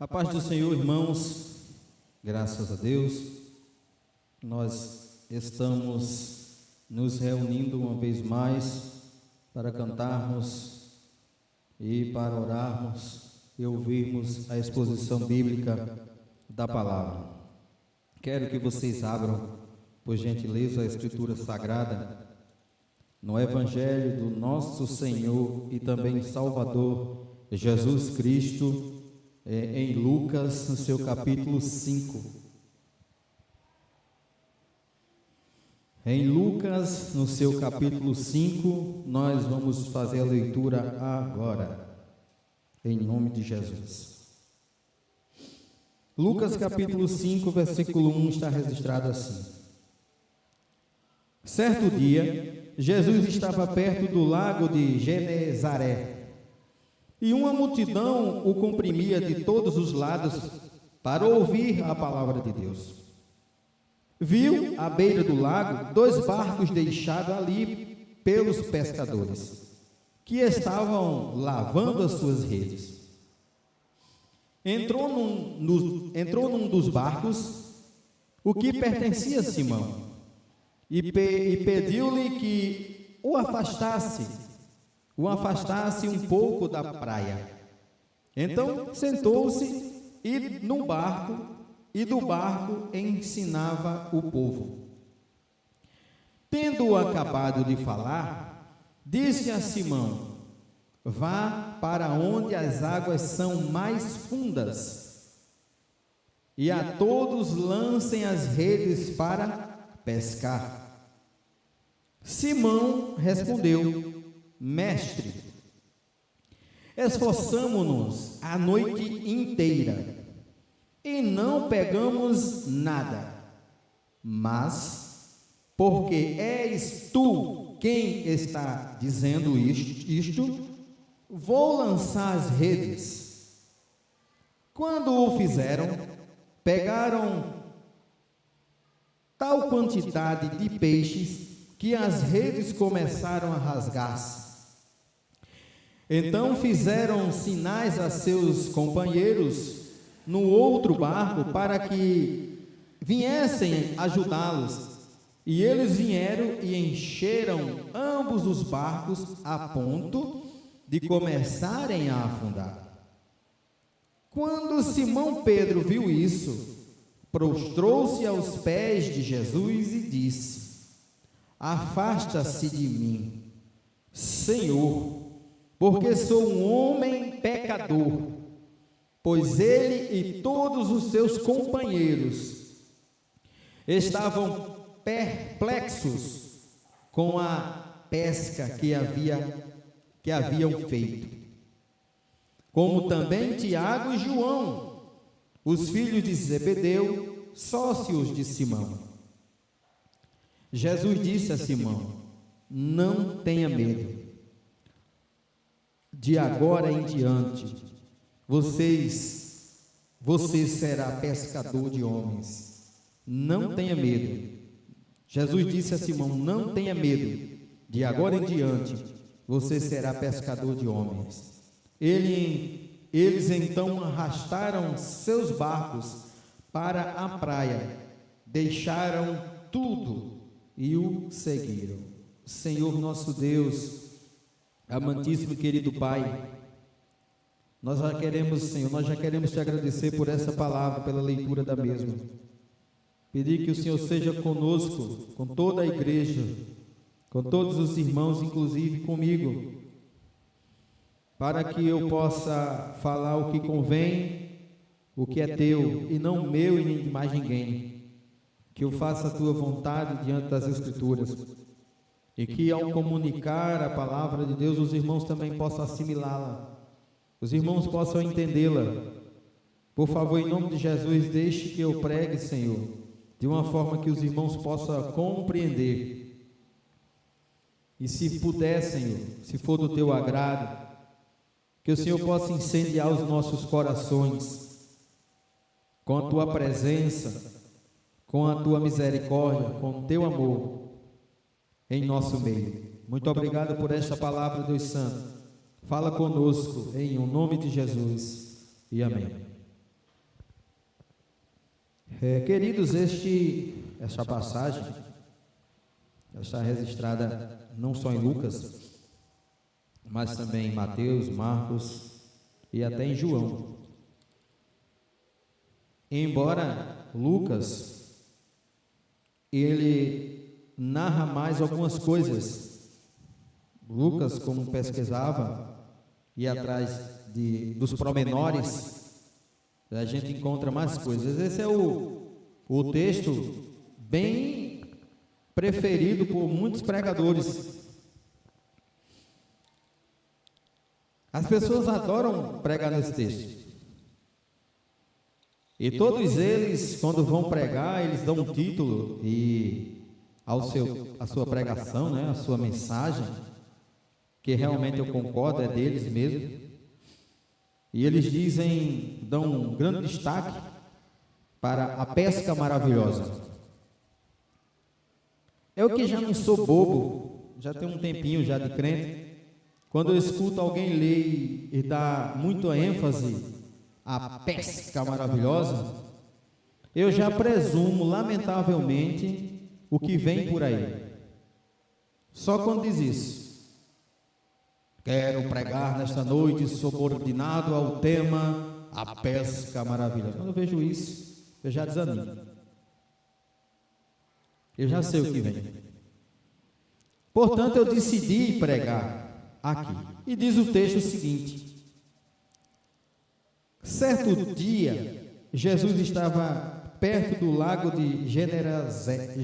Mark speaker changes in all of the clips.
Speaker 1: A paz do Senhor, irmãos, graças a Deus, nós estamos nos reunindo uma vez mais para cantarmos e para orarmos e ouvirmos a exposição bíblica da palavra. Quero que vocês abram, por gentileza, a Escritura Sagrada no Evangelho do nosso Senhor e também Salvador Jesus Cristo, em Lucas, no seu capítulo 5. Em Lucas, no seu capítulo 5, nós vamos fazer a leitura agora, em nome de Jesus. Lucas capítulo 5, versículo 1 está registrado assim: Certo dia, Jesus estava perto do lago de Genezaré, e uma multidão o comprimia de todos os lados para ouvir a palavra de Deus. Viu, à beira do lago, 2 barcos deixados ali pelos pescadores, que estavam lavando as suas redes. Entrou num dos barcos, o que pertencia a Simão, e pediu-lhe que o afastasse um pouco da praia. Então sentou-se e do barco ensinava o povo. Tendo acabado de falar, disse a Simão: Vá para onde as águas são mais fundas, e a todos lancem as redes para pescar. Simão respondeu: Mestre, esforçamo-nos a noite inteira e não pegamos nada, mas, porque és tu quem está dizendo isto, vou lançar as redes. Quando o fizeram, pegaram tal quantidade de peixes que as redes começaram a rasgar-se. Então fizeram sinais a seus companheiros no outro barco para que viessem ajudá-los. E eles vieram e encheram ambos os barcos a ponto de começarem a afundar. Quando Simão Pedro viu isso, prostrou-se aos pés de Jesus e disse: Afasta-se de mim, Senhor, porque sou um homem pecador. Pois ele e todos os seus companheiros estavam perplexos com a pesca que haviam feito, como também Tiago e João, os filhos de Zebedeu, sócios de Simão. Jesus disse a Simão: Não tenha medo. De agora em diante, você será pescador de homens. Não tenha medo. Jesus disse a Simão: Não tenha medo. De agora em diante, você será pescador de homens. Eles então arrastaram seus barcos para a praia, deixaram tudo e o seguiram. Senhor nosso Deus, amantíssimo e querido Pai, nós já queremos, Senhor, te agradecer por essa palavra, pela leitura da mesma. Pedir que o Senhor seja conosco, com toda a igreja, com todos os irmãos, inclusive comigo, para que eu possa falar o que convém, o que é teu, e não meu e nem de mais ninguém. Que eu faça a tua vontade diante das Escrituras, e que ao comunicar a palavra de Deus, os irmãos também possam assimilá-la, os irmãos possam entendê-la. Por favor, em nome de Jesus, deixe que eu pregue, Senhor, de uma forma que os irmãos possam compreender. E se puder, Senhor, se for do teu agrado, que o Senhor possa incendiar os nossos corações com a tua presença, com a tua misericórdia, com o teu amor em nosso meio. Muito obrigado por esta palavra, Deus Santo. Fala conosco em nome de Jesus e amém. Queridos, esta passagem está registrada não só em Lucas, mas também em Mateus, Marcos e até em João. Embora Lucas, ele narra mais algumas coisas. Lucas, como pesquisava, ia atrás dos pormenores, a gente encontra mais coisas. Esse é o texto bem preferido por muitos pregadores. As pessoas adoram pregar nesse texto. E todos eles, quando vão pregar, eles dão um título e a sua pregação, né, a sua mensagem, que realmente eu concordo, é deles mesmo. E eles dão um grande destaque para a pesca maravilhosa. Eu que já não sou bobo, já tenho um tempinho já de crente, quando eu escuto alguém ler e dar muita ênfase à pesca maravilhosa, eu já presumo, lamentavelmente, o que vem por aí. Só quando diz isso. Quero pregar nesta noite subordinado ao tema a pesca maravilhosa. Quando eu vejo isso, eu já desanimo. Eu já sei o que vem. Portanto, eu decidi pregar aqui. E diz o texto o seguinte: certo dia, Jesus estava perto do lago de Genezaré.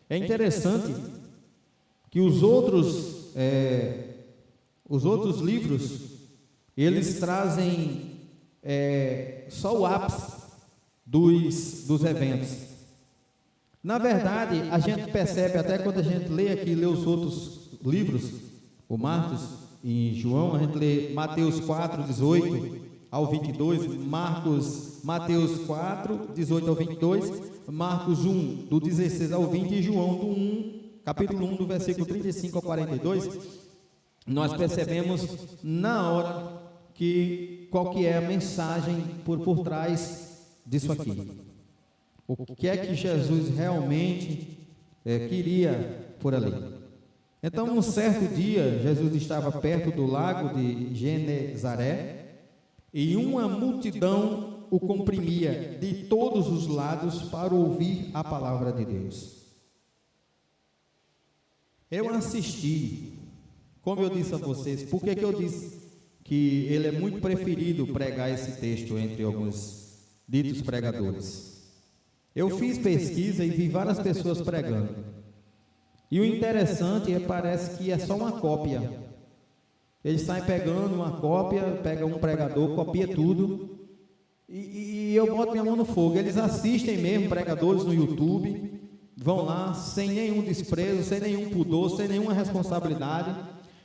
Speaker 1: É interessante que os outros livros, eles trazem só o ápice dos eventos. Na verdade, a gente percebe até quando a gente lê os outros livros, o Marcos e João, a gente lê Mateus 4, 18 ao 22, Mateus 4, 18 ao 22, Marcos 1, do 16 ao 20 e João do 1, capítulo 1, do versículo 35 ao 42, nós percebemos na hora qual que é a mensagem por trás disso aqui. O que é que Jesus realmente queria por ali. Então, num certo dia, Jesus estava perto do lago de Genezaré e uma multidão o comprimia de todos os lados para ouvir a palavra de Deus. Eu assisti, como eu disse a vocês, por que eu disse que ele é muito preferido pregar esse texto entre alguns ditos pregadores? Eu fiz pesquisa e vi várias pessoas pregando. E o interessante parece que é só uma cópia. Eles saem pegando uma cópia, pega um pregador, copia tudo. E eu boto minha mão no fogo. Eles assistem mesmo pregadores no YouTube, vão lá sem nenhum desprezo, sem nenhum pudor, sem nenhuma responsabilidade.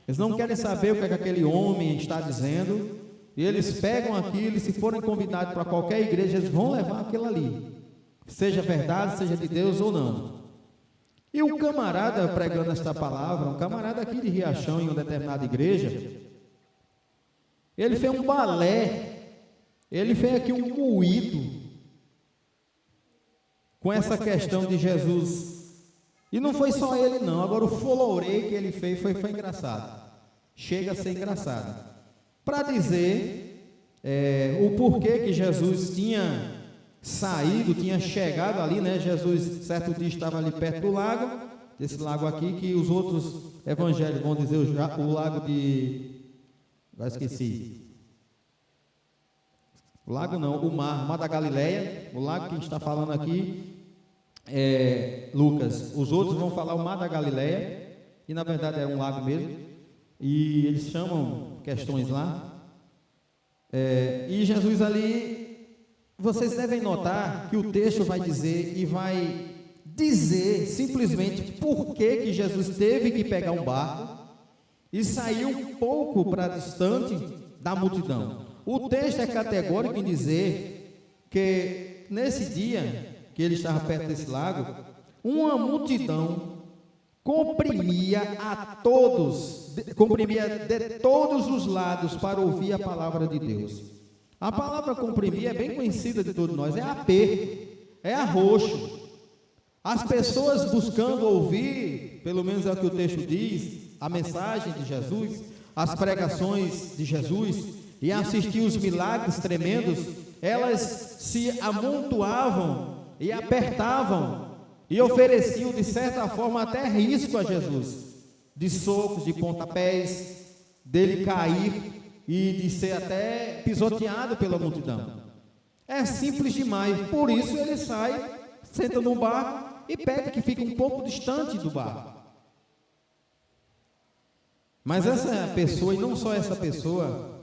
Speaker 1: Eles não querem saber o que aquele homem está dizendo. E eles pegam aquilo e se forem convidados para qualquer igreja, eles vão levar aquilo ali. Seja verdade, seja de Deus ou não. E o camarada pregando esta palavra, um camarada aqui de Riachão, em uma determinada igreja, ele fez um balé, ele fez aqui um moído com essa questão de Jesus. E não foi só ele não, agora o floreio que ele fez foi engraçado. Chega a ser engraçado. Para dizer o porquê que Jesus tinha saído, tinha chegado ali, né? Jesus, certo dia, estava ali perto do lago, desse lago aqui, que os outros evangelhos vão dizer o lago de... Já esqueci. O lago não, o mar da Galileia, o lago que a gente está falando aqui é Lucas. Os outros vão falar o mar da Galileia, e na verdade é um lago mesmo, e eles chamam questões lá. E Jesus ali... Vocês devem notar que o texto vai dizer simplesmente por que Jesus teve que pegar um barco e sair um pouco para distante da multidão. O texto é categórico em dizer que nesse dia que ele estava perto desse lago, uma multidão comprimia de todos os lados para ouvir a palavra de Deus. A palavra comprimir é bem conhecida de todos nós, é aperto, é arroxo. As pessoas buscando ouvir, pelo menos é o que o texto diz, a mensagem de Jesus, as pregações de Jesus e assistir os milagres tremendos, elas se amontoavam e apertavam e ofereciam de certa forma até risco a Jesus, de socos, de pontapés, dele cair e de ser até pisoteado pela multidão. É simples demais, por isso ele sai, senta no barco e pede que fique um pouco distante do barco. Mas essa pessoa, e não só essa pessoa,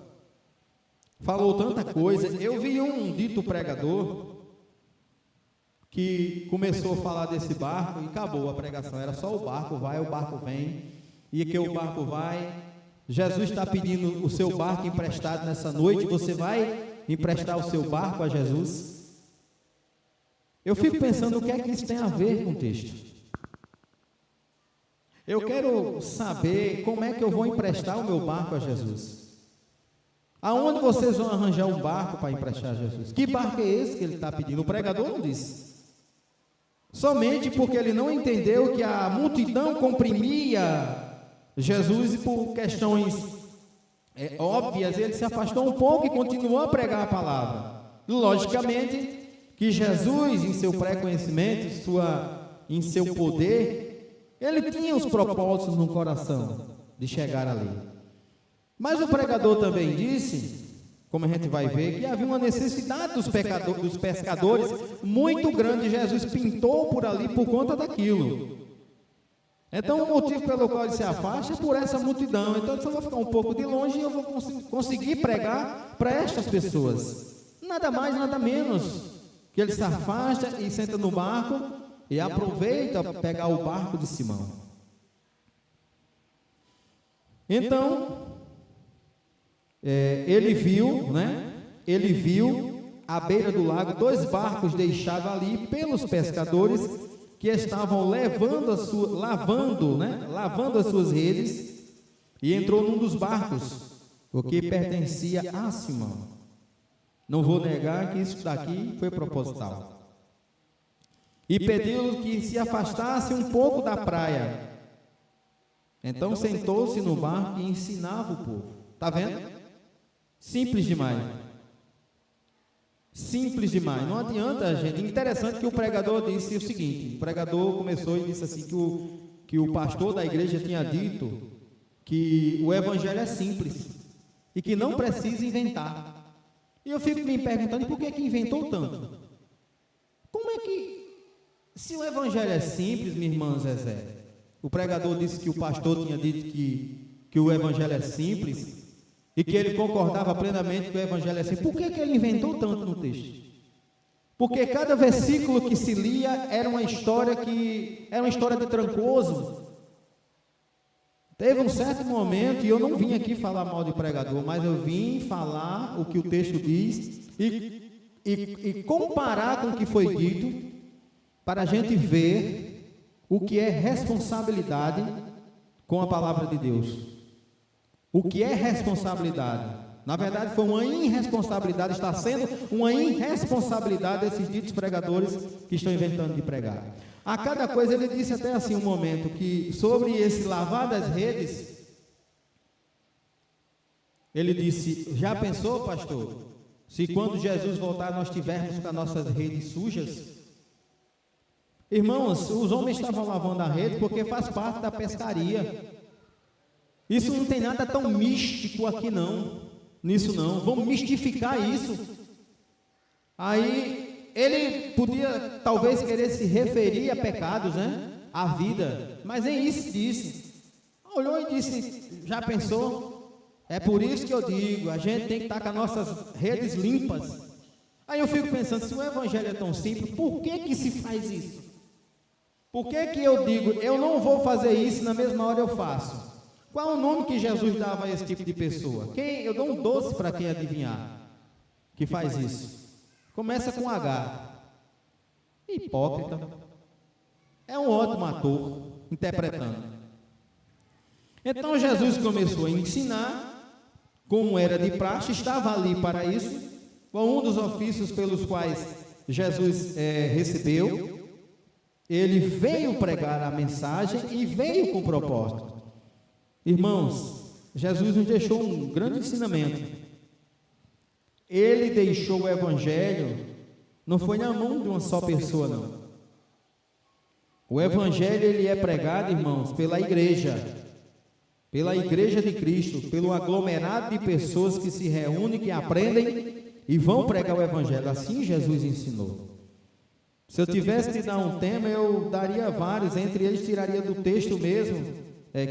Speaker 1: falou tanta coisa. Eu vi um dito pregador que começou a falar desse barco e acabou a pregação. Era só o barco vai, o barco vem, e que o barco vai. Jesus está pedindo o seu barco emprestado nessa noite. Você vai emprestar o seu barco a Jesus? Eu fico pensando o que é que isso tem a ver com o texto. Eu quero saber como é que eu vou emprestar o meu barco a Jesus. Aonde vocês vão arranjar um barco para emprestar a Jesus? Que barco é esse que ele está pedindo? O pregador não disse. Somente porque ele não entendeu que a multidão comprimia Jesus e por questões óbvias, ele se afastou um pouco e continuou a pregar a palavra. Logicamente que Jesus, em seu pré-conhecimento, em seu poder, ele tinha os propósitos no coração de chegar ali. Mas o pregador também disse, como a gente vai ver, que havia uma necessidade dos pescadores muito grande. Jesus pintou por ali por conta daquilo. Então o motivo pelo qual ele se afasta é por essa multidão. Então eu vou ficar um pouco de longe e eu vou conseguir pregar para estas pessoas. Nada mais, nada menos que ele se afasta e senta no barco e aproveita para pegar o barco de Simão. Então, ele viu, Ele viu à beira do lago 2 barcos deixados ali pelos pescadores que estavam lavando as suas redes, e entrou num dos barcos, o que pertencia a Simão. Não vou negar que isso daqui foi proposital. E pediu que se afastasse um pouco da praia. Então sentou-se no barco e ensinava o povo. Está vendo? Simples demais. Simples demais. Não adianta, gente. Interessante que o pregador disse o seguinte. O pregador começou e disse assim que o pastor da igreja tinha dito que o evangelho é simples e que não precisa inventar. E eu fico me perguntando por que inventou tanto? Como é que... Se o evangelho é simples, minha irmã Zezé, o pregador disse que o pastor tinha dito que o evangelho é simples e que ele concordava plenamente que o evangelho é simples. Por que ele inventou tanto no texto? Porque cada versículo que se lia era uma história de Trancoso. Teve um certo momento, e eu não vim aqui falar mal de pregador, mas eu vim falar o que o texto diz e comparar com o que foi dito, para a gente ver o que é responsabilidade com a palavra de Deus. O que é responsabilidade? Na verdade, foi uma irresponsabilidade, está sendo uma irresponsabilidade desses ditos pregadores que estão inventando de pregar. A cada coisa, ele disse até assim um momento, que sobre esse lavar das redes, ele disse, já pensou, pastor, se quando Jesus voltar nós tivermos com as nossas redes sujas? Irmãos, os homens estavam lavando a rede porque faz parte da pescaria. Isso não tem nada tão místico aqui não, nisso não. Vamos mistificar isso. Aí ele podia talvez querer se referir a pecados, a vida, mas nem isso disse. Olhou e disse, já pensou? É por isso que eu digo, a gente tem que estar com as nossas redes limpas. Aí eu fico pensando, se o evangelho é tão simples, por que se faz isso? Por que eu digo, eu não vou fazer isso, na mesma hora eu faço? Qual é o nome que Jesus dava a esse tipo de pessoa? Eu dou um doce para quem adivinhar que faz isso. Começa com H. Hipócrita. É um ótimo ator interpretando. Então Jesus começou a ensinar, como era de praxe, estava ali para isso, foi um dos ofícios pelos quais Jesus recebeu. Ele veio pregar a mensagem e veio com propósito. Irmãos, Jesus nos deixou um grande ensinamento. Ele deixou o evangelho, não foi na mão de uma só pessoa, não. O evangelho, ele é pregado, irmãos, pela igreja de Cristo, pelo aglomerado de pessoas que se reúnem, que aprendem e vão pregar o evangelho. Assim Jesus ensinou. Se eu tivesse de dar um tema, eu daria vários, entre eles tiraria do texto mesmo,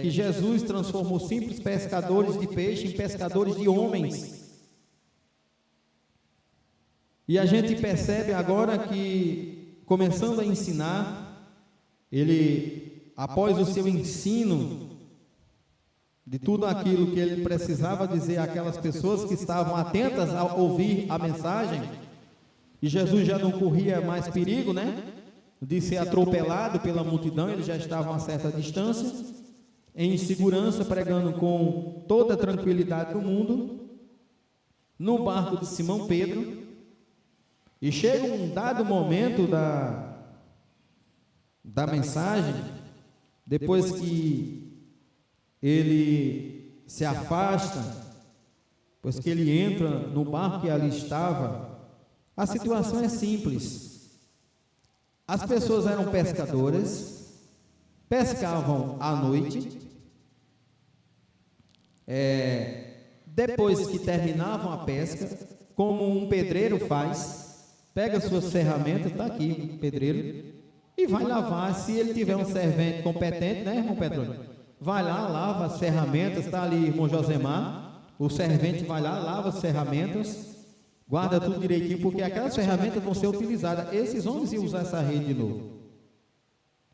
Speaker 1: que Jesus transformou simples pescadores de peixe em pescadores de homens. E a gente percebe agora que, começando a ensinar, ele, após o seu ensino, de tudo aquilo que ele precisava dizer àquelas pessoas que estavam atentas a ouvir a mensagem, e Jesus já não corria mais perigo, né, de ser atropelado pela multidão, ele já estava a uma certa distância, em segurança, pregando com toda a tranquilidade do mundo, no barco de Simão Pedro, e chega um dado momento da mensagem, depois que ele se afasta, pois que ele entra no barco que ali estava, a situação é simples. As pessoas eram pescadoras, pescavam à noite, depois que terminavam a pesca, como um pedreiro faz, pega suas ferramentas, está aqui um pedreiro, e vai lavar. Se ele tiver um servente competente, né, irmão Petrônio? Vai lá, lava as ferramentas, está ali irmão Josemar, o servente vai lá, lava as ferramentas, guarda tudo direitinho, porque aquelas ferramentas vão ser utilizadas. Esses homens iam usar essa rede de novo.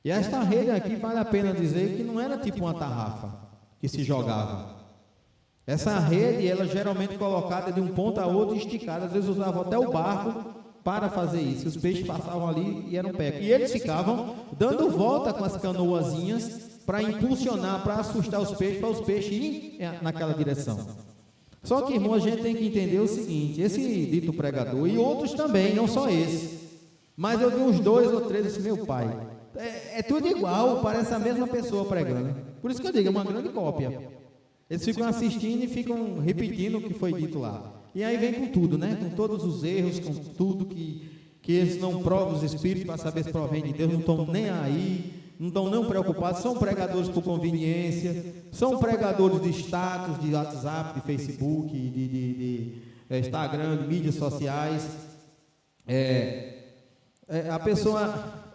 Speaker 1: E esta rede aqui, vale a pena dizer que não era tipo uma tarrafa que se jogava. Essa rede, ela geralmente colocada de um ponto a outro, esticada, às vezes usavam até o barco para fazer isso. Os peixes passavam ali e eram pegos. E eles ficavam dando volta com as canoazinhas para impulsionar, para assustar os peixes, para os peixes irem naquela direção. Só que, irmão, a gente tem que entender o seguinte, esse dito pregador, e outros também, não só esse, mas eu vi uns 2 ou 3, esse meu pai, é tudo igual, parece a mesma pessoa pregando. Por isso que eu digo, é uma grande cópia. Eles ficam assistindo e ficam repetindo o que foi dito lá. E aí vem com tudo, né? Com todos os erros, com tudo que eles não provam os espíritos para saber se provém de Deus, não estão nem aí, não estão não preocupados, são pregadores por conveniência, são pregadores de status, de WhatsApp, de Facebook, de Instagram, de mídias sociais. A pessoa,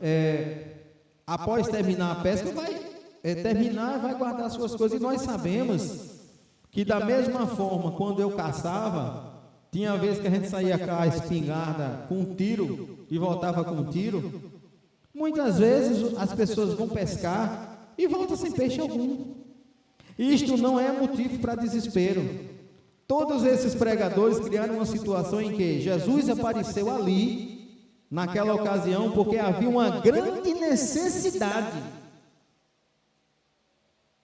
Speaker 1: após terminar a pesca, vai terminar e vai guardar suas coisas. E nós sabemos que da mesma forma, quando eu caçava, tinha vezes que a gente saía com a espingarda com um tiro e voltava com um tiro. Muitas vezes as pessoas vão pescar e voltam sem peixe algum. Isto não é motivo para desespero. Todos esses pregadores criaram uma situação em que Jesus apareceu ali, naquela ocasião, porque havia uma grande necessidade.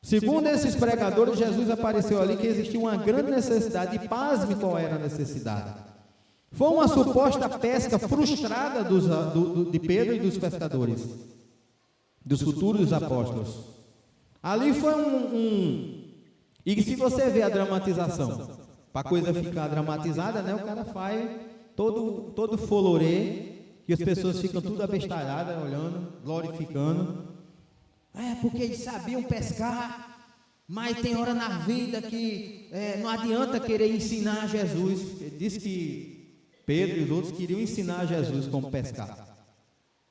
Speaker 1: Segundo esses pregadores, Jesus apareceu ali que existia uma grande necessidade. E pasme qual era a necessidade. Foi uma suposta pesca frustrada de Pedro e dos pescadores, dos futuros apóstolos. Ali foi E se você vê a dramatização, para a coisa ficar dramatizada, né, o cara faz todo folorê, que as pessoas ficam tudo abestalhadas, olhando, glorificando. Porque eles sabiam pescar, mas tem hora na vida que não adianta querer ensinar Jesus. Ele disse que Pedro e os outros queriam ensinar Jesus como pescar.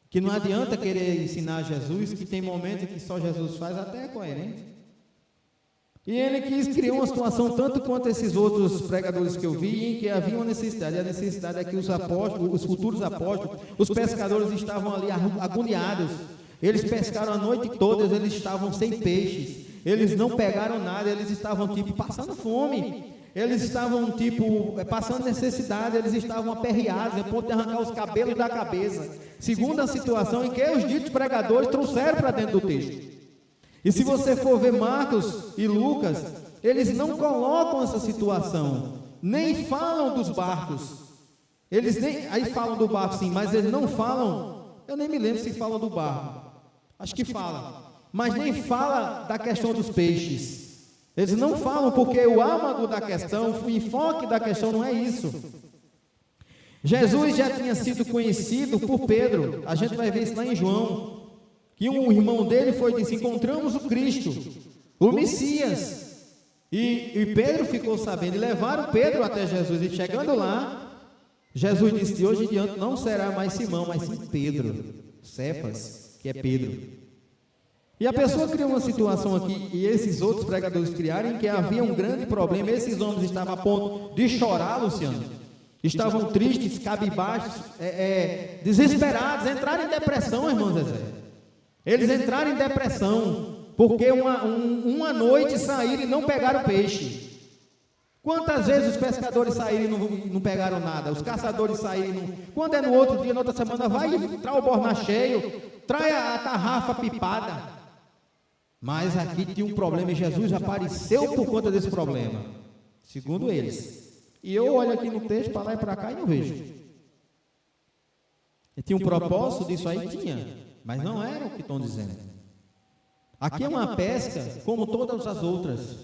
Speaker 1: Que não adianta querer ensinar Jesus, que tem momentos que só Jesus faz, até é coerente. E ele criou uma situação, tanto quanto esses outros pregadores que eu vi, em que havia uma necessidade. E a necessidade é que os apóstolos, os futuros apóstolos, os pescadores estavam ali agoniados. Eles pescaram a noite toda, eles estavam sem peixes. Eles não pegaram nada, eles estavam passando fome. Eles estavam passando necessidade, eles estavam aperreados, a ponto de arrancar os cabelos da cabeça. Segundo a situação em que os ditos pregadores trouxeram para dentro do texto. E se você for ver Marcos e Lucas, eles não colocam essa situação, nem falam dos barcos. Eles nem, aí falam do barco sim, mas eles não falam, eu nem me lembro se falam do barco, acho que fala, mas nem fala da questão dos peixes. Eles não falam porque o âmago da questão, o enfoque da questão não é isso. Jesus já tinha sido conhecido por Pedro, a gente vai ver isso lá em João, que um irmão dele foi e disse: encontramos o Cristo, o Messias. E Pedro ficou sabendo, e levaram Pedro até Jesus, e chegando lá, Jesus disse: de hoje em diante não será mais Simão, mas sim Pedro, Cefas, que é Pedro. E a pessoa criou uma situação aqui, e esses outros pregadores criaram, em que havia um grande problema. Esses homens estavam a ponto de chorar, Luciano, estavam tristes, cabisbaixos, desesperados, entraram em depressão, irmão Zezé. Eles entraram em depressão, porque uma noite saíram e não pegaram peixe. Quantas vezes os pescadores saíram e não pegaram nada? Os caçadores saíram e não... Quando é no outro dia, na outra semana, vai e traz o borna cheio, traz a tarrafa pipada. Mas aqui tinha um problema e Jesus apareceu por conta desse problema, segundo eles. E eu olho aqui no texto, para lá e para cá, e não vejo. E tinha um propósito disso aí? Tinha, mas não era o que estão dizendo. Aqui é uma pesca como todas as outras.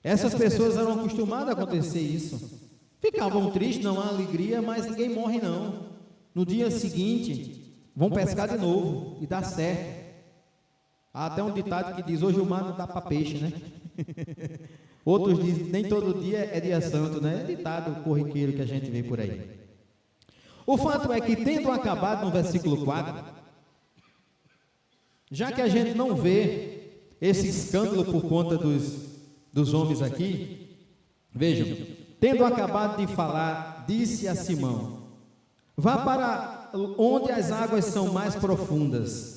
Speaker 1: Essas pessoas eram acostumadas a acontecer isso. Ficavam tristes, não há alegria, mas ninguém morre não. No dia seguinte, vão pescar de novo e dá certo. Há até um ditado que diz: hoje o mar não dá para peixe, né? Outros dizem: nem todo dia é dia santo, né? É ditado corriqueiro que a gente vê por aí. O fato é que, tendo acabado no versículo 4, já que a gente não vê esse escândalo por conta dos homens aqui, vejam, tendo acabado de falar, disse a Simão: vá para onde as águas são mais profundas,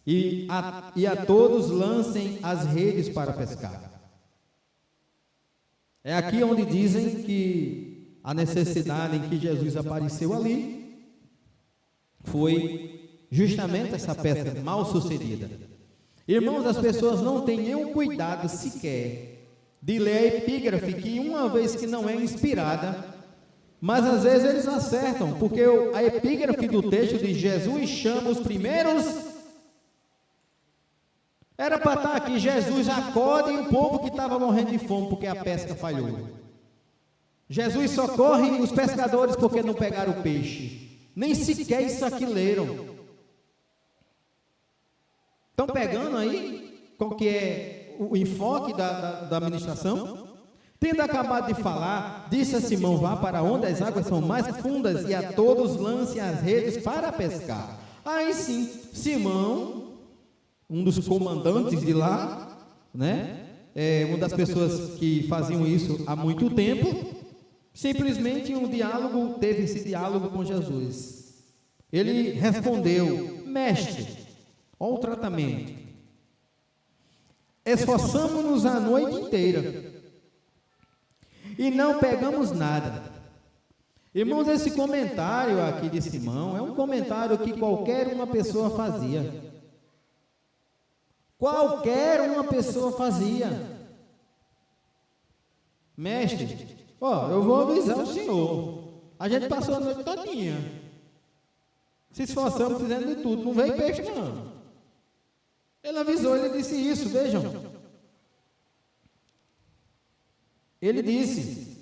Speaker 1: e a todos lancem as redes para pescar. É aqui onde dizem que a necessidade em que Jesus apareceu ali foi justamente essa pesca mal sucedida. Irmãos, as pessoas não têm nenhum cuidado sequer de ler a epígrafe, que uma vez que não é inspirada, mas às vezes eles acertam, porque a epígrafe do texto de Jesus chama os primeiros. Era para estar aqui: Jesus acode o povo que estava morrendo de fome porque a pesca falhou. Jesus socorre os pescadores porque não pegaram peixe. Nem sequer isso aqui leram. Estão pegando aí qual que é o enfoque da ministração? Tendo acabado de falar, disse a Simão: vá para onde as águas são mais fundas, e a todos lancem as redes para pescar. Aí sim, Simão, um dos comandantes de lá, né? Uma das pessoas que faziam isso há muito tempo, simplesmente teve esse diálogo com Jesus. Ele respondeu: mestre, olha o tratamento, esforçamo-nos a noite inteira e não pegamos nada. Irmãos, esse comentário aqui de Simão é um comentário que qualquer uma pessoa fazia. Qualquer uma pessoa fazia. Mestre, eu vou avisar o senhor. A gente passou a noite todinha se esforçamos, fizendo de tudo, não veio peixe não. Ele avisou, ele disse isso, vejam. Ele disse: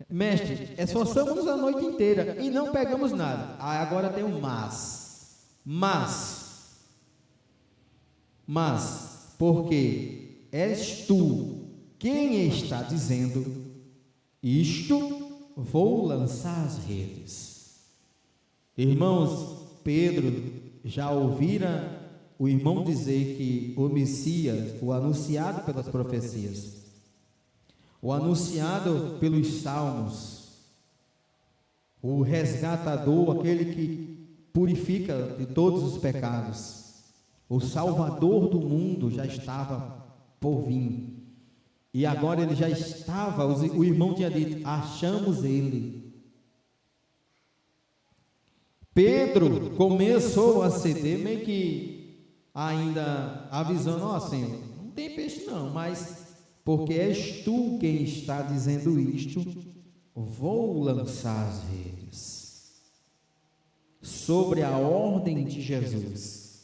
Speaker 1: mestre, esforçamos-nos a noite inteira e não pegamos nada. Agora tem um mas, porque és tu quem está dizendo isto, vou lançar as redes. Irmãos, Pedro já ouvira o irmão dizer que o Messias, o anunciado pelas profecias, o anunciado pelos salmos, o resgatador, aquele que purifica de todos os pecados, o Salvador do mundo, já estava por vir. E agora ele já estava, o irmão tinha dito: achamos ele. Pedro começou a ceder, meio que ainda avisando: Senhor, não tem peixe não, mas porque és tu quem está dizendo isto, vou lançar as redes. Sobre a ordem de Jesus,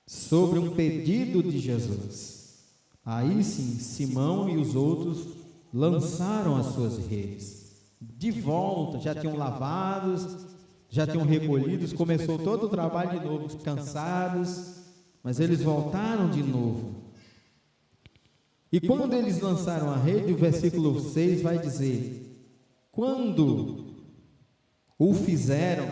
Speaker 1: sobre um pedido de Jesus. Aí sim, Simão e os outros lançaram as suas redes. De volta, já tinham lavados, já tinham recolhidos, começou todo o trabalho de novo, cansados, mas eles voltaram de novo. E quando eles lançaram a rede, o versículo 6 vai dizer: quando o fizeram,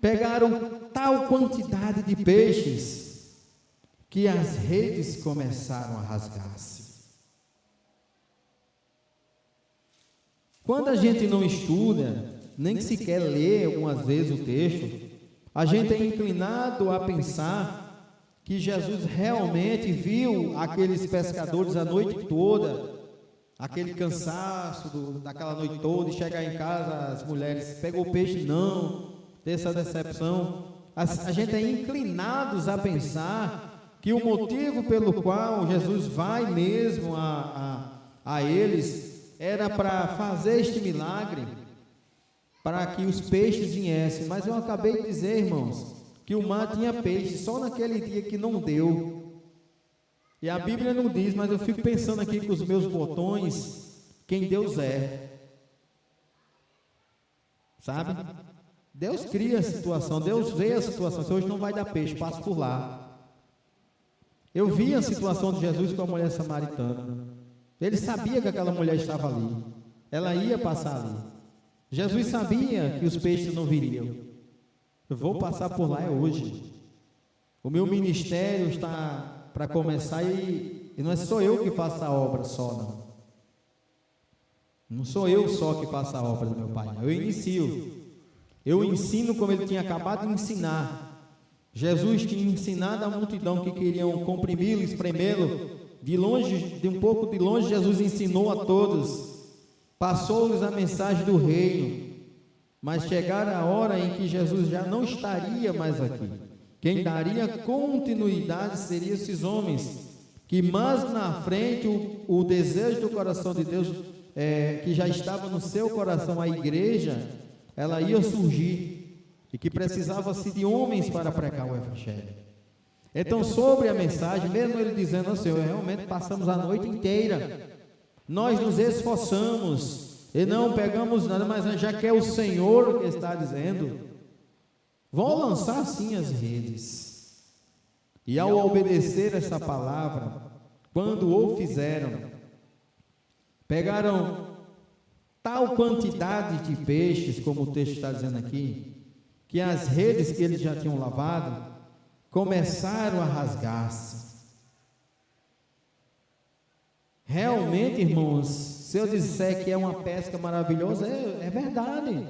Speaker 1: pegaram tal quantidade de peixes que as redes começaram a rasgar-se. Quando a gente não estuda, nem sequer lê algumas vezes o texto, a gente é inclinado a pensar que Jesus realmente viu aqueles pescadores a noite toda, aquele cansaço daquela noite toda, e chegar em casa, as mulheres, pegou peixe? Não, dessa decepção. A gente é inclinados a pensar que o motivo pelo qual Jesus vai mesmo a eles era para fazer este milagre, para que os peixes viessem. Mas eu acabei de dizer, irmãos, que o mar tinha peixe, só naquele dia que não deu. E a Bíblia não diz, mas eu fico pensando aqui com os meus botões, quem Deus é. Sabe? Deus cria a situação, Deus vê a situação. Se hoje não vai dar peixe, passa por lá. Eu vi a situação de Jesus com a mulher samaritana. Ele sabia que aquela mulher estava ali. Ela ia passar ali. Jesus sabia que os peixes não viriam. Eu vou passar por lá hoje. O meu ministério está para começar e não é só eu que faço a obra só, não. Não sou eu só que faço a obra do meu Pai. Eu inicio. Eu ensino como ele tinha acabado de ensinar. Jesus tinha ensinado a multidão que queriam comprimi-lo, espremê-lo. De longe, de um pouco de longe, Jesus ensinou a todos. Passou-lhes a mensagem do reino, mas chegara a hora em que Jesus já não estaria mais aqui. Quem daria continuidade seriam esses homens, que mais na frente o desejo do coração de Deus, que já estava no seu coração, a igreja, ela ia surgir, e que precisava-se de homens para pregar o Evangelho. Então, sobre a mensagem, mesmo ele dizendo assim: realmente passamos a noite inteira, nós nos esforçamos e não pegamos nada, mas já que é o Senhor que está dizendo, vão lançar sim as redes. E ao obedecer essa palavra, quando o fizeram, pegaram tal quantidade de peixes, como o texto está dizendo aqui, que as redes que eles já tinham lavado começaram a rasgar-se. Realmente, irmãos, se eu disser que é uma pesca maravilhosa, é verdade.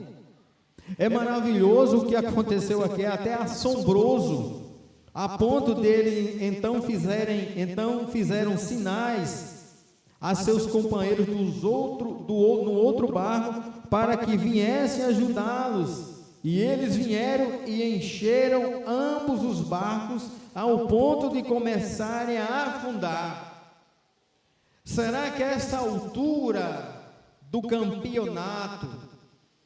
Speaker 1: É maravilhoso o que aconteceu aqui, é até assombroso, a ponto dele então fizeram sinais a seus companheiros no outro barco, para que viessem ajudá-los. E eles vieram e encheram ambos os barcos, ao ponto de começarem a afundar. Será que a essa altura do campeonato,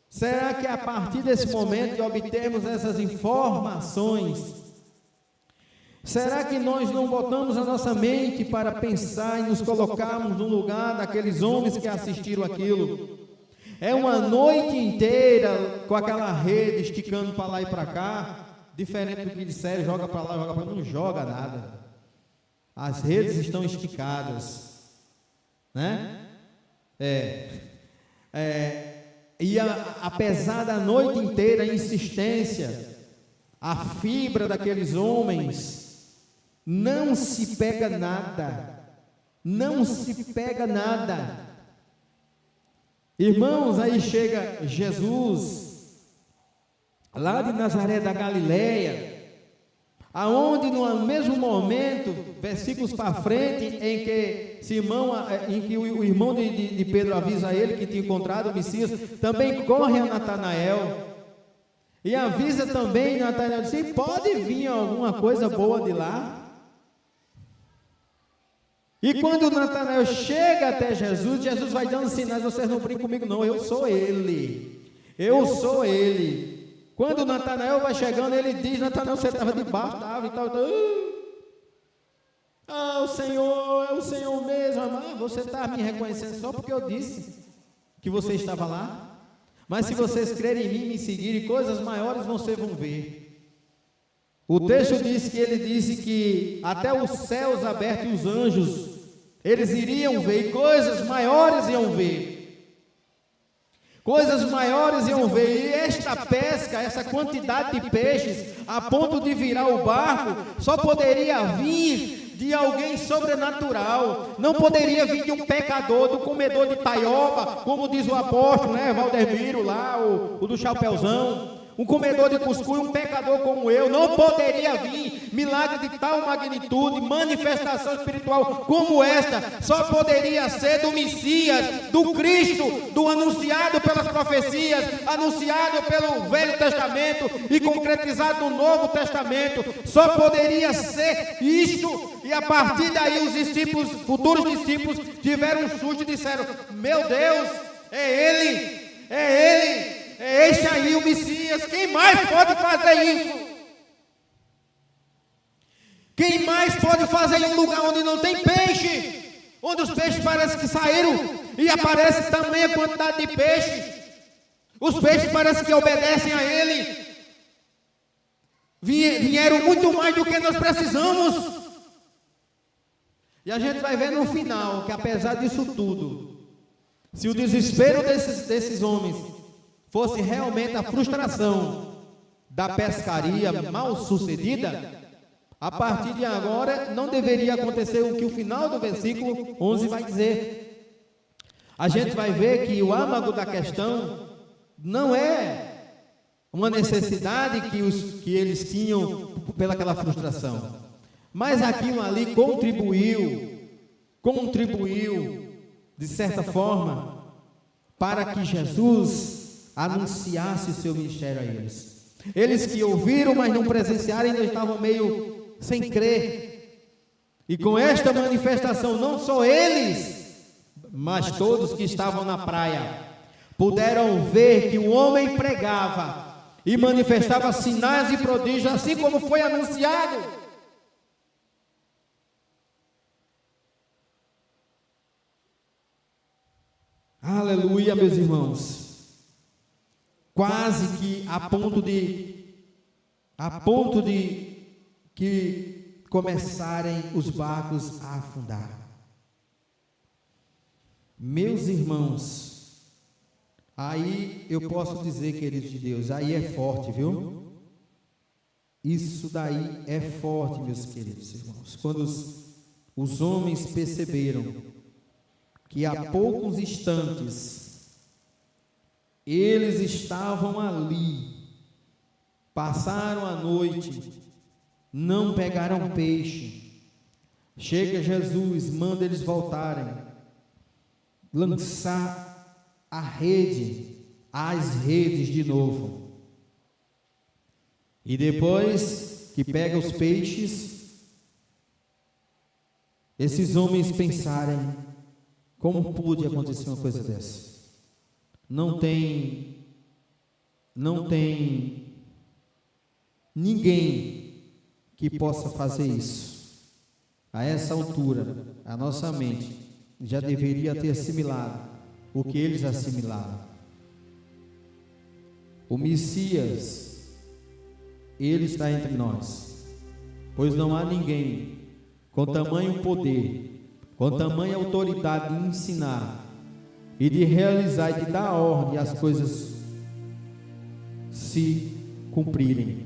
Speaker 1: será que a partir desse momento de obtermos essas informações, será que nós não botamos a nossa mente para pensar e nos colocarmos no lugar daqueles homens que assistiram aquilo? É uma noite inteira com aquela rede esticando para lá e para cá, diferente do que disseram, joga para lá, joga para cá, não joga nada. As redes estão esticadas, né? E apesar da noite inteira a insistência, a fibra daqueles homens, não se pega nada, não se pega nada. Irmãos, aí chega Jesus, lá de Nazaré da Galileia, aonde no mesmo momento, versículos para frente, em que o irmão de Pedro avisa a ele que tinha encontrado o Messias, também corre a Natanael, e avisa também Natanael, se pode vir alguma coisa boa de lá. E quando Natanael chega até Jesus, Jesus vai dando sinais: vocês não brincam comigo não, eu sou ele, eu sou ele. Quando Natanael vai chegando, ele diz: Natanael, você estava debaixo da árvore e tal, o Senhor, é o Senhor mesmo. Você está me reconhecendo só porque eu disse que você estava lá? Mas se vocês crerem em mim e me seguirem, coisas maiores vocês vão ver. O texto diz que ele disse que até os céus abertos e os anjos, eles iriam ver, e coisas maiores iam ver. Coisas maiores iam ver. E esta pesca, essa quantidade de peixes, a ponto de virar o barco, só poderia vir de alguém sobrenatural. Não poderia vir de um pecador, do comedor de taioba, como diz o apóstolo, né, Valdemiro lá, o do Chapeuzão. Um comedor de cuscuz, um pecador como eu. Não poderia vir milagre de tal magnitude, manifestação espiritual como esta. Só poderia ser do Messias, do Cristo, do anunciado pelas profecias, anunciado pelo Velho Testamento e concretizado no Novo Testamento. Só poderia ser isto. E a partir daí os discípulos, futuros discípulos, tiveram um susto e disseram: meu Deus, é Ele, é Ele. É este aí o Messias. Quem mais pode fazer isso? Quem mais pode fazer em um lugar onde não tem peixe? Onde os peixes parecem que saíram e aparece tamanha quantidade de peixe. Os peixes parecem que obedecem a Ele. Vieram muito mais do que nós precisamos. E a gente vai ver no final que, apesar disso tudo, se o desespero desses homens fosse realmente a frustração da pescaria mal sucedida, a partir de agora não deveria acontecer o que o final do versículo 11 vai dizer. A gente vai ver que o âmago da questão não é uma necessidade que eles tinham pelaquela frustração, mas aquilo ali contribuiu de certa forma para que Jesus anunciasse o seu ministério a eles. Eles que ouviram, mas não presenciaram, ainda estavam meio sem crer. E com esta manifestação, não só eles, mas todos que estavam na praia, puderam ver que o homem pregava e manifestava sinais e prodígios, assim como foi anunciado. Aleluia, meus irmãos. Quase que a ponto de que começarem os barcos a afundar. Meus irmãos, aí eu posso dizer, queridos de Deus, aí é forte, viu? Isso daí é forte, meus queridos irmãos. Quando os homens perceberam que há poucos instantes eles estavam ali, passaram a noite, não pegaram peixe. Chega Jesus, manda eles voltarem, lançar as redes de novo. E depois que pega os peixes, esses homens pensarem: como pôde acontecer uma coisa dessa? Não tem ninguém que possa fazer isso. A essa altura, a nossa mente já deveria ter assimilado o que eles assimilaram. O Messias, ele está entre nós, pois não há ninguém com tamanho poder, com tamanha autoridade de ensinar e de realizar e de dar ordem às coisas se cumprirem.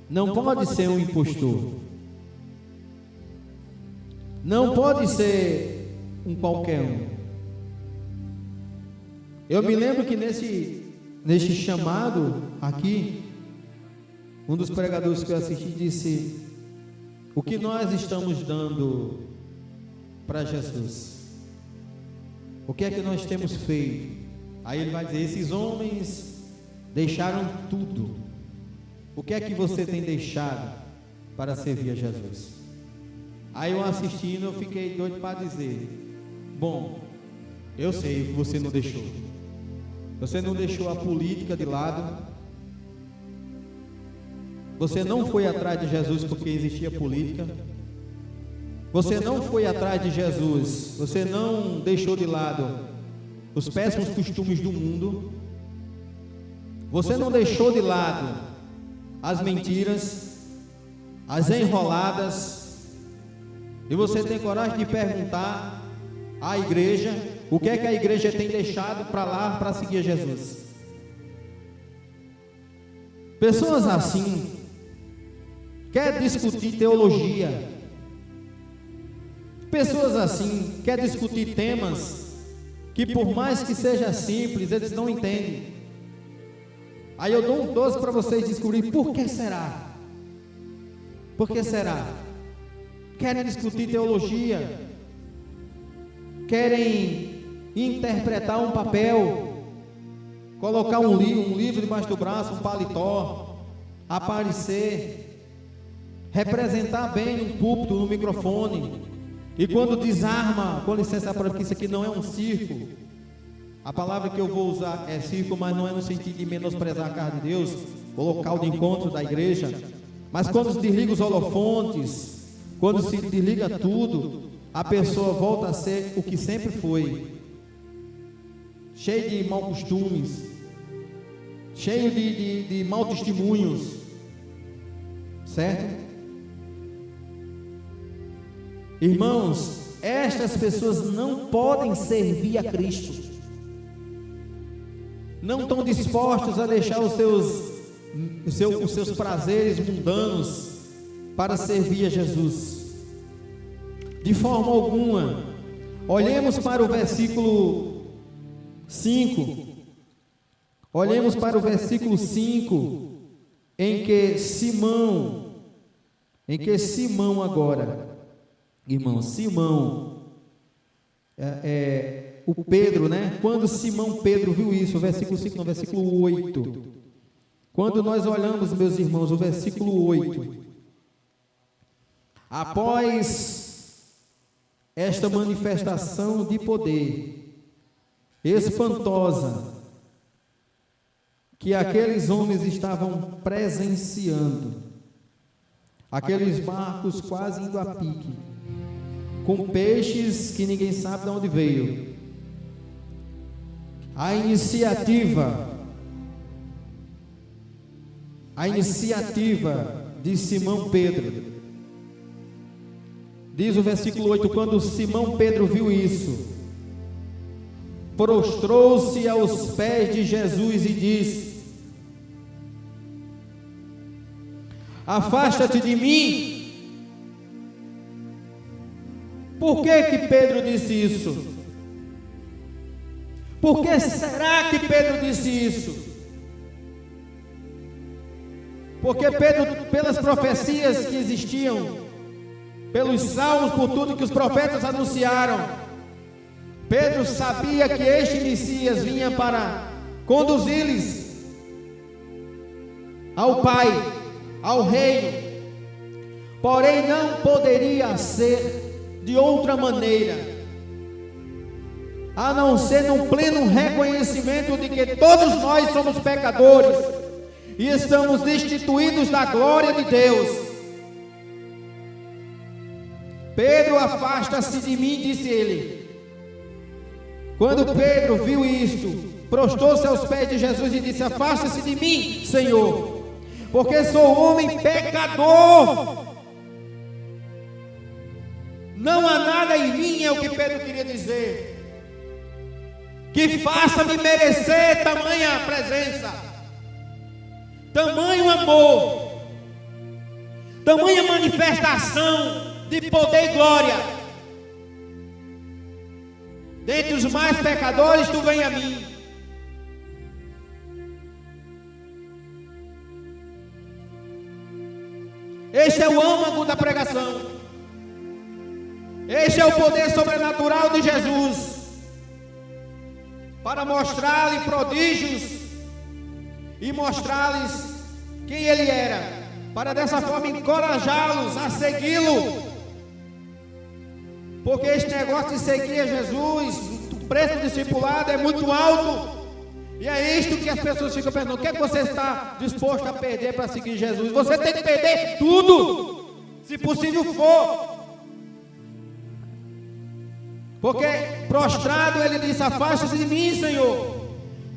Speaker 1: Não pode ser um impostor. Não pode ser um qualquer um. Eu me lembro que nesse chamado aqui, um dos pregadores que eu assisti disse: o que nós estamos dando para Jesus? O que é que nós temos feito? Aí ele vai dizer: esses homens deixaram tudo. O que é que você tem deixado para servir a Jesus? Aí eu assistindo, eu fiquei doido para dizer: bom, eu sei o que você não deixou. Você não deixou a política de lado. Você não foi atrás de Jesus porque existia política. Você não foi atrás de Jesus. Você não deixou de lado os péssimos costumes do mundo. Você não deixou de lado as mentiras, as enroladas. E você tem coragem de perguntar à igreja o que é que a igreja tem deixado para lá para seguir a Jesus. Pessoas assim quer discutir teologia. Pessoas assim quer discutir temas que, por mais que seja simples, eles não entendem. Aí eu dou um 12 para vocês descobrir por que será. Por que será? Querem discutir teologia, querem interpretar um papel, colocar um livro debaixo do braço, um paletó, aparecer, representar bem no púlpito, no microfone, e quando desarma, com licença, porque isso aqui não é um circo. A palavra que eu vou usar é circo, mas não é no sentido de menosprezar a casa de Deus, o local de encontro da igreja. Mas quando se desliga os holofontes, quando se desliga tudo, a pessoa volta a ser o que sempre foi, cheio de maus costumes, cheio de maus testemunhos, certo? Irmãos, estas pessoas não podem servir a Cristo, não estão dispostos a deixar os seus prazeres mundanos para servir a Jesus, de forma alguma. Olhemos para o versículo 5, olhemos para o versículo 5, em que Simão agora, irmão, Simão, o Pedro, né? Quando Simão Pedro viu isso, o versículo 5, no versículo 8. Quando nós olhamos, meus irmãos, o versículo 8. Após esta manifestação de poder espantosa que aqueles homens estavam presenciando, aqueles barcos quase indo a pique, com peixes que ninguém sabe de onde veio. A iniciativa de Simão Pedro, diz o versículo 8: quando Simão Pedro viu isso, prostrou-se aos pés de Jesus e disse: afasta-te de mim. Por que Pedro disse isso? Por que será que Pedro disse isso? Porque Pedro, pelas profecias que existiam, pelos salmos, por tudo que os profetas anunciaram, Pedro sabia que este Messias vinha para conduzi-los ao Pai, ao reino. Porém não poderia ser de outra maneira, a não ser num pleno reconhecimento de que todos nós somos pecadores e estamos destituídos da glória de Deus. Pedro, afasta-se de mim, disse ele. Quando Pedro viu isto, prostrou-se aos pés de Jesus e disse: afasta-se de mim, Senhor, porque sou homem pecador. Não há nada em mim, é o que Pedro queria dizer, que faça-me merecer tamanha presença, tamanho amor, tamanha manifestação de poder e glória. Dentre os mais pecadores, tu vem a mim. Este é o âmago da pregação. Este é o poder sobrenatural de Jesus, para mostrar-lhe prodígios e mostrar-lhes quem ele era, para dessa forma encorajá-los a segui-lo Porque esse negócio de seguir a Jesus, o preço do discipulado é muito alto. E é isto que as pessoas ficam perguntando: o que é que você está disposto a perder para seguir Jesus? Você tem que perder tudo, se possível for. Porque prostrado ele disse: afaste-se de mim, Senhor.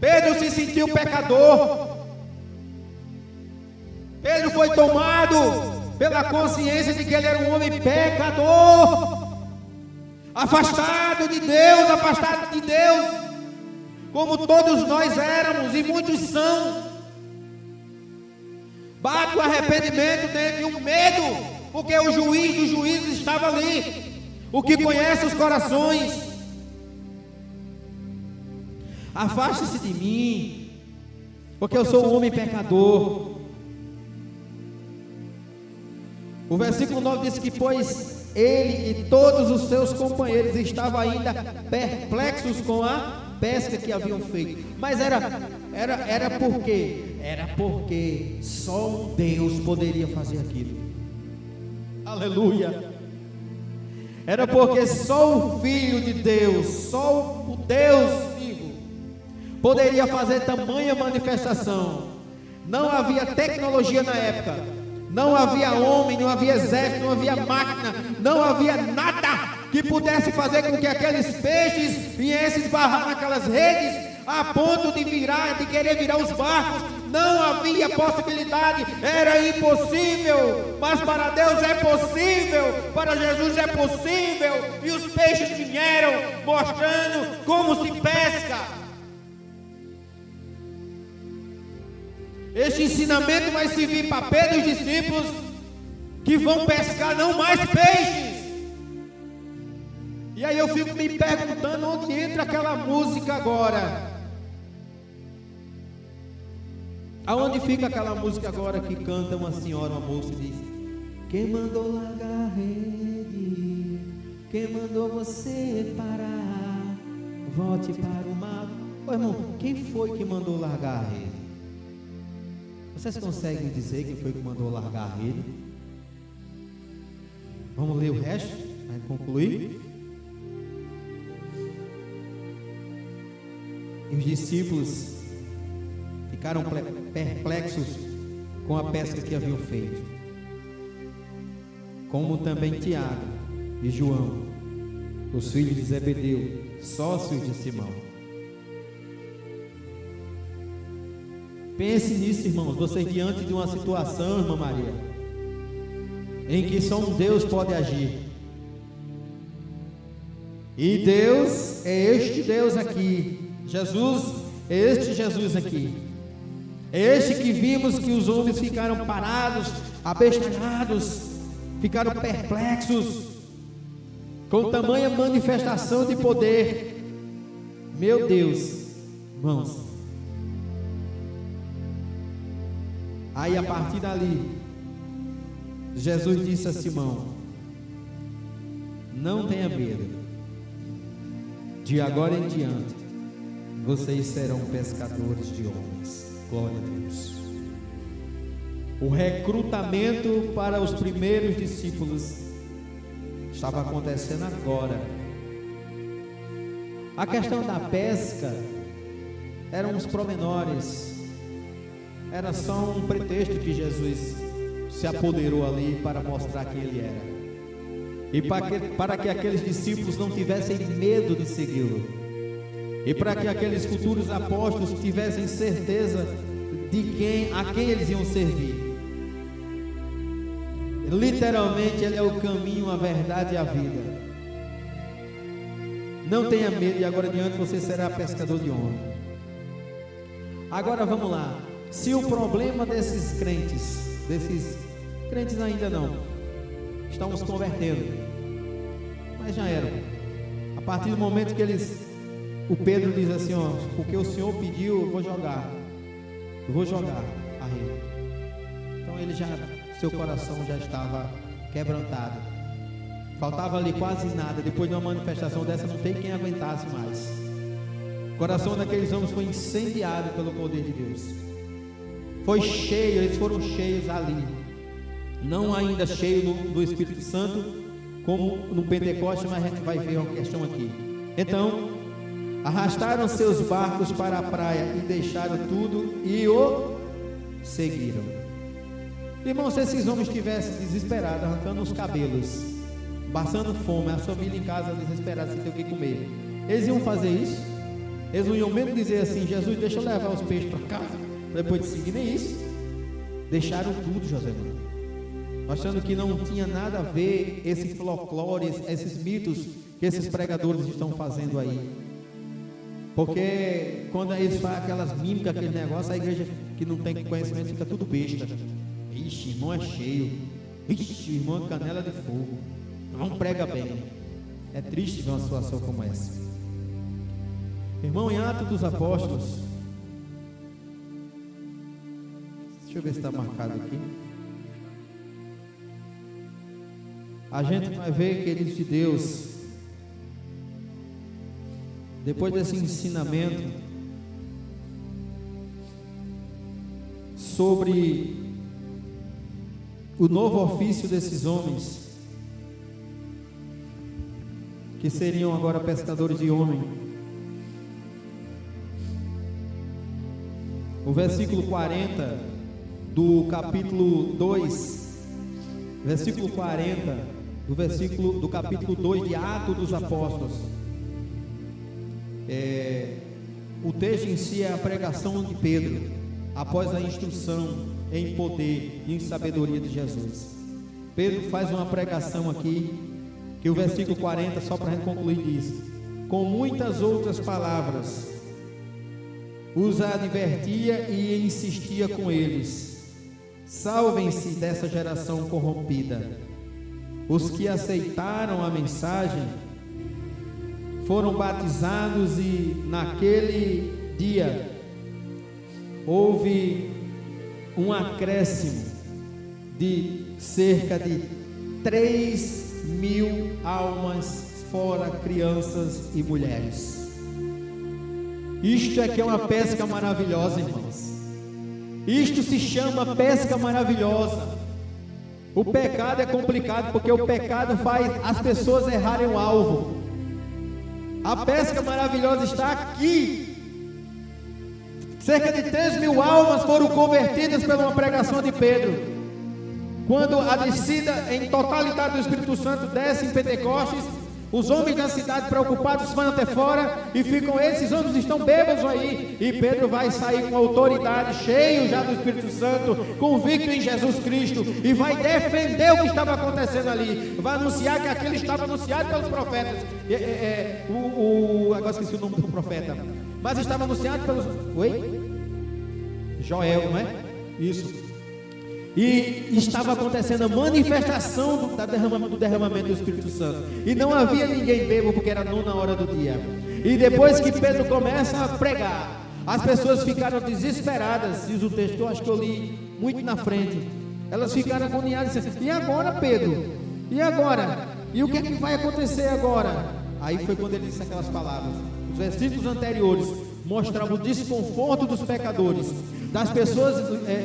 Speaker 1: Pedro se sentiu pecador. Pedro foi tomado pela consciência de que ele era um homem pecador, afastado de Deus, como todos nós éramos, e muitos são. Bate o arrependimento dentro de um medo, porque o juiz dos juízes estava ali, o que conhece os corações. Afaste-se de mim, porque eu sou um homem pecador. O versículo 9 diz que pois ele e todos os seus companheiros estavam ainda perplexos com a pesca que haviam feito. Mas era por quê? Era porque só um Deus poderia fazer aquilo. Aleluia. Era porque só o Filho de Deus, só o Deus vivo poderia fazer tamanha manifestação. Não havia tecnologia na época, não havia homem, não havia exército, não havia máquina, não havia nada que pudesse fazer com que aqueles peixes viessem esbarrar naquelas redes a ponto de querer virar os barcos. Não havia possibilidade, era impossível. Mas para Deus é possível, para Jesus é possível. E os peixes vieram mostrando como se pesca. Este ensinamento vai servir para Pedro e os discípulos que vão pescar não mais peixes. E aí eu fico me perguntando onde entra aquela música agora. Aonde fica aquela música agora que canta uma senhora, uma moça e diz: quem mandou largar a rede? Quem mandou você parar? Volte para o mar. Ô irmão, quem foi que mandou largar a rede? Vocês conseguem dizer quem foi que mandou largar a rede? Vamos ler o resto, para concluir. E os discípulos ficaram perplexos com a pesca que haviam feito, como também Tiago e João, os filhos de Zebedeu, sócios de Simão. Pense nisso, irmãos, vocês diante de uma situação, irmã Maria, em que só um Deus pode agir. E Deus é este Deus aqui. Jesus é este Jesus aqui. É este que vimos que os homens ficaram parados, abestalhados, ficaram perplexos com tamanha manifestação de poder. Meu Deus, irmãos. Aí a partir dali, Jesus disse a Simão: não tenha medo, de agora em diante vocês serão pescadores de homens. Glória a Deus. O recrutamento para os primeiros discípulos estava acontecendo agora. A questão da pesca eram uns pormenores. Era só um pretexto que Jesus se apoderou ali para mostrar quem ele era. E para que aqueles discípulos não tivessem medo de segui-lo. E para que aqueles futuros apóstolos tivessem certeza de a quem eles iam servir. Literalmente ele é o caminho, a verdade e a vida. Não tenha medo, e agora adiante você será pescador de homens. Agora vamos lá. Se o problema desses crentes ainda não estão os convertendo, mas já eram. A partir do momento que o Pedro diz assim: ó, porque o Senhor pediu, eu vou jogar a rede. Então seu coração já estava quebrantado. Faltava ali quase nada. Depois de uma manifestação dessa, não tem quem aguentasse mais. O coração daqueles homens foi incendiado pelo poder de Deus. Foi cheio, eles foram cheios ali. Não ainda cheio do Espírito Santo, como no Pentecostes, mas a gente vai ver uma questão aqui. Então, arrastaram seus barcos para a praia e deixaram tudo e o seguiram. Irmão, se esses homens estivessem desesperados, arrancando os cabelos, passando fome, a família em casa desesperada, sem ter o que comer, eles iam fazer isso? Eles não iam mesmo dizer assim: Jesus, deixa eu levar os peixes para casa, depois de seguir? Nem isso. Deixaram tudo, José, achando que não tinha nada a ver esse folclore, esses mitos que esses pregadores estão fazendo aí. Porque quando eles fazem aquelas mímicas, aquele negócio, a igreja que não tem conhecimento fica tudo besta. Ixi, irmão é cheio. Ixi, irmão é canela de fogo. Não prega bem. É triste ver uma situação como essa. Irmão, em Atos dos Apóstolos, deixa eu ver se está marcado aqui. A gente vai ver, queridos de Deus, depois desse ensinamento sobre o novo ofício desses homens, que seriam agora pescadores de homem. O versículo 40 do capítulo 2, versículo 40 do capítulo 2 de Atos dos Apóstolos. O texto em si é a pregação de Pedro após a instrução em poder e em sabedoria de Jesus. Pedro faz uma pregação aqui, que o versículo 40, só para a gente concluir, diz: com muitas outras palavras os advertia e insistia com eles: salvem-se dessa geração corrompida. Os que aceitaram a mensagem foram batizados e naquele dia houve um acréscimo de cerca de 3.000 almas, fora crianças e mulheres. Isto é que é uma pesca maravilhosa, irmãos. Isto se chama pesca maravilhosa. O pecado é complicado, porque o pecado faz as pessoas errarem o alvo. A pesca maravilhosa está aqui. Cerca de 3.000 almas foram convertidas por uma pregação de Pedro. Quando a descida em totalidade do Espírito Santo desce em Pentecostes, os homens da cidade preocupados vão até fora e ficam, esses homens estão bêbados aí, e Pedro vai sair com autoridade, cheio já do Espírito Santo, convicto em Jesus Cristo, e vai defender o que estava acontecendo ali, vai anunciar que aquilo estava anunciado pelos profetas. Agora esqueci o nome do profeta, mas estava anunciado pelos... Joel, não é? Isso. E estava acontecendo a manifestação do derramamento do Espírito Santo, e não havia ninguém bêbado, porque era a 9ª hora do dia. E depois que Pedro começa a pregar, as pessoas ficaram desesperadas, diz o texto, eu acho que eu li muito na frente. Elas ficaram agoniadas, dizendo: e agora, Pedro? E agora? E o que é que vai acontecer agora? Aí foi quando ele disse aquelas palavras. Os versículos anteriores mostravam o desconforto dos pecadores, das pessoas,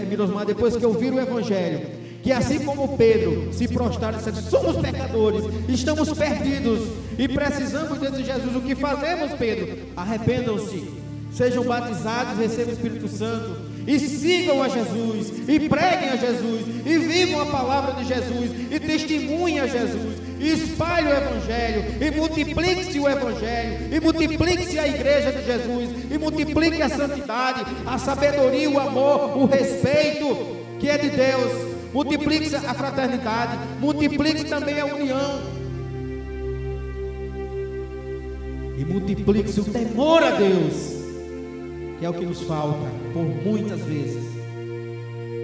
Speaker 1: Mirosmar, depois que ouviram o Evangelho, que assim como Pedro se prostraram e disseram: somos pecadores, estamos perdidos e precisamos de Jesus. O que fazemos, Pedro? Arrependam-se, sejam batizados, recebam o Espírito Santo e sigam a Jesus, e preguem a Jesus, e vivam a palavra de Jesus, e testemunhem a Jesus, e espalhem o Evangelho, e multiplique-se o Evangelho, e multiplique-se a igreja de Jesus, e multiplique a santidade, a sabedoria, o amor, o respeito que é de Deus, multiplique-se a fraternidade, multiplique-se também a união, e multiplique-se o temor a Deus, que é o que nos falta por muitas vezes.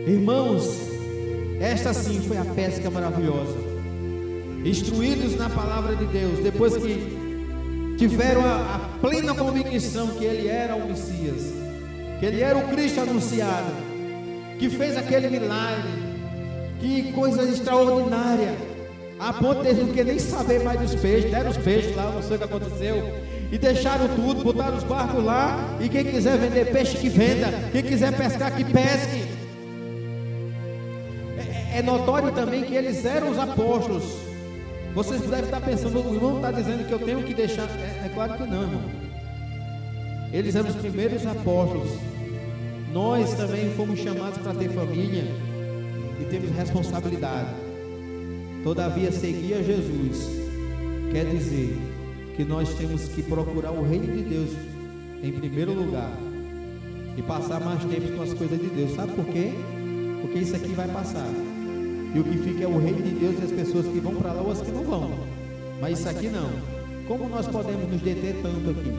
Speaker 1: Irmãos, esta sim foi a pesca maravilhosa. Instruídos na palavra de Deus, depois que tiveram a plena convicção que Ele era o Messias, que Ele era o Cristo anunciado, que fez aquele milagre, que coisa extraordinária, a ponto de eles não querem nem saber mais dos peixes, deram os peixes lá, não sei o que aconteceu, e deixaram tudo, botaram os barcos lá, e quem quiser vender peixe que venda, quem quiser pescar que pesque. É notório também que eles eram os apóstolos, Vocês devem estar pensando, o irmão está dizendo que eu tenho que deixar. É claro que não, irmão. Eles eram os primeiros apóstolos. Nós também fomos chamados para ter família e temos responsabilidade. Todavia, seguir a Jesus quer dizer que nós temos que procurar o reino de Deus em primeiro lugar e passar mais tempo com as coisas de Deus. Sabe por quê? Porque isso aqui vai passar. E o que fica é o reino de Deus e as pessoas que vão para lá ou as que não vão. Mas isso aqui não. Como nós podemos nos deter tanto aqui?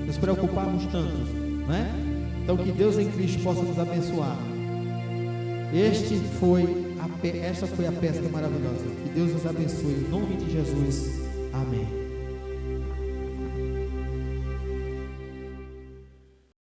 Speaker 1: Nos preocuparmos tanto, né? Então que Deus em Cristo possa nos abençoar. Esta foi a pesca maravilhosa. Que Deus nos abençoe em nome de Jesus. Amém.